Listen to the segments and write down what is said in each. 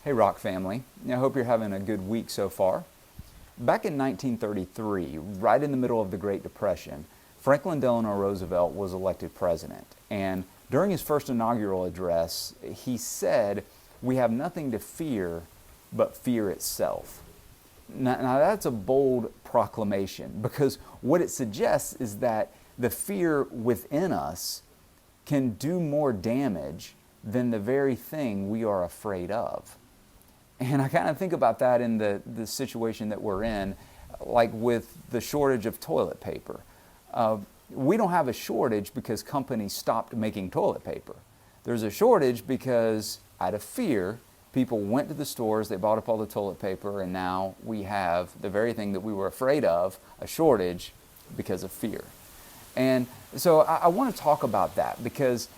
Hey Rock family, I hope you're having a good week so far. Back in 1933, right in the middle of the Great Depression, Franklin Delano Roosevelt was elected president. And during his first inaugural address, he said, "We have nothing to fear but fear itself." Now that's a bold proclamation, because what it suggests is that the fear within us can do more damage than the very thing we are afraid of. And I kind of think about that in the situation that we're in, like with the shortage of toilet paper. We don't have a shortage because companies stopped making toilet paper. There's a shortage because, out of fear, people went to the stores, they bought up all the toilet paper, and now we have the very thing that we were afraid of, a shortage, because of fear. And so I want to talk about that because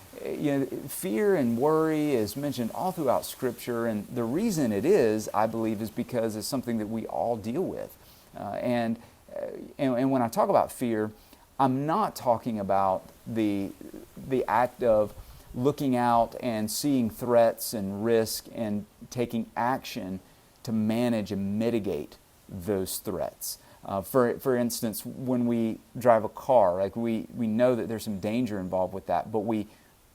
fear and worry is mentioned all throughout Scripture, and the reason it is, I believe, is because it's something that we all deal with. And when I talk about fear, I'm not talking about the act of looking out and seeing threats and risk and taking action to manage and mitigate those threats. For instance, when we drive a car, like we know that there's some danger involved with that, but we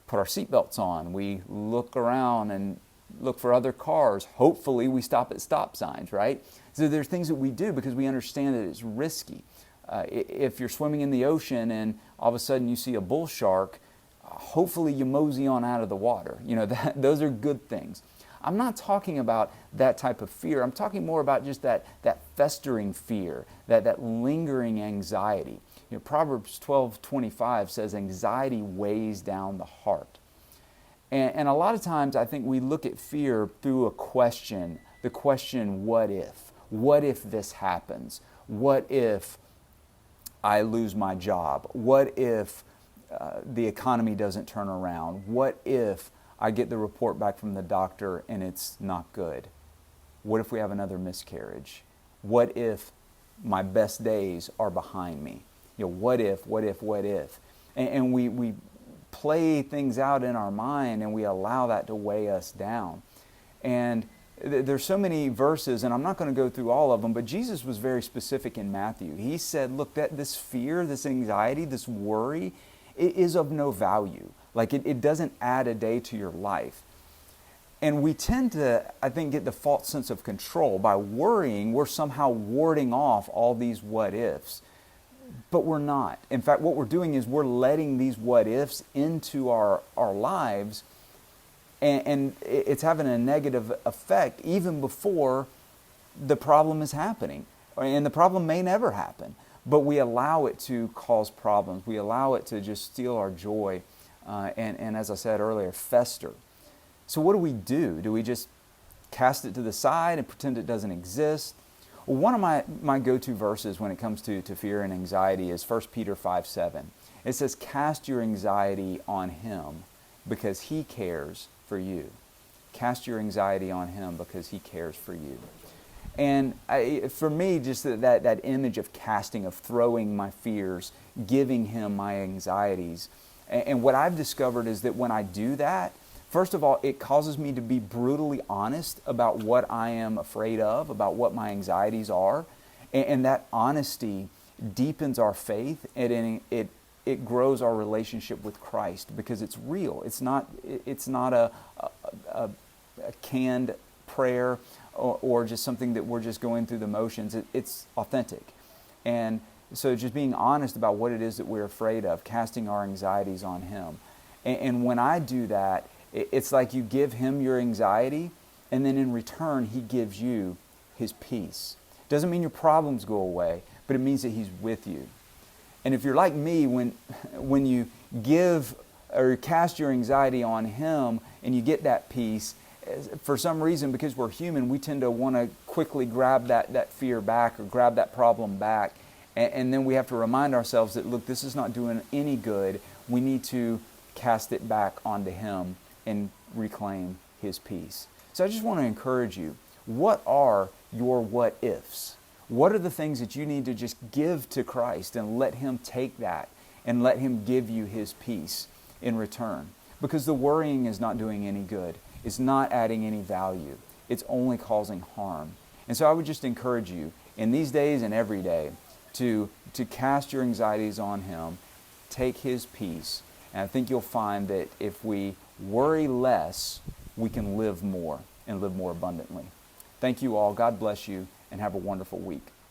put our seatbelts on, we look around and look for other cars. Hopefully we stop at stop signs, right? So there's things that we do because we understand that it's risky. If you're swimming in the ocean and all of a sudden you see a bull shark, hopefully you mosey on out of the water. Those are good things. I'm not talking about that type of fear. I'm talking more about just that festering fear, that lingering anxiety. Proverbs 12:25 says anxiety weighs down the heart. And a lot of times I think we look at fear through a question, the question, what if? What if this happens? What if I lose my job? What if the economy doesn't turn around? What if I get the report back from the doctor and it's not good? What if we have another miscarriage? What if my best days are behind me? What if? And we play things out in our mind and we allow that to weigh us down. And there's so many verses, and I'm not going to go through all of them, but Jesus was very specific in Matthew. He said, look, this fear, this anxiety, this worry, it is of no value. Like it doesn't add a day to your life. And we tend to, I think, get the false sense of control. By worrying, we're somehow warding off all these what ifs. But we're not. In fact, what we're doing is we're letting these what ifs into our lives, and it's having a negative effect even before the problem is happening. And the problem may never happen, but we allow it to cause problems. We allow it to just steal our joy. And as I said earlier, fester. So what do? Do we just cast it to the side and pretend it doesn't exist? Well, one of my go-to verses when it comes to fear and anxiety is 1 Peter 5:7. It says, cast your anxiety on Him because He cares for you. Cast your anxiety on Him because He cares for you. And for me, just that image of casting, of throwing my fears, giving Him my anxieties. And what I've discovered is that when I do that, first of all, it causes me to be brutally honest about what I am afraid of, about what my anxieties are. And that honesty deepens our faith, and it grows our relationship with Christ because it's real. It's not a canned prayer or just something that we're just going through the motions. It's authentic. And so just being honest about what it is that we're afraid of, casting our anxieties on Him. And when I do that, it's like you give Him your anxiety, and then in return, He gives you His peace. Doesn't mean your problems go away, but it means that He's with you. And if you're like me, when you give or cast your anxiety on Him and you get that peace, for some reason, because we're human, we tend to want to quickly grab that fear back or grab that problem back. And then we have to remind ourselves that, look, this is not doing any good. We need to cast it back onto Him and reclaim His peace. So I just want to encourage you, what are your what ifs? What are the things that you need to just give to Christ and let Him take that and let Him give you His peace in return? Because the worrying is not doing any good. It's not adding any value. it's only causing harm. And so I would just encourage you in these days and every day to cast your anxieties on Him, take His peace, and I think you'll find that if we worry less, we can live more and live more abundantly. Thank you all. God bless you, and have a wonderful week.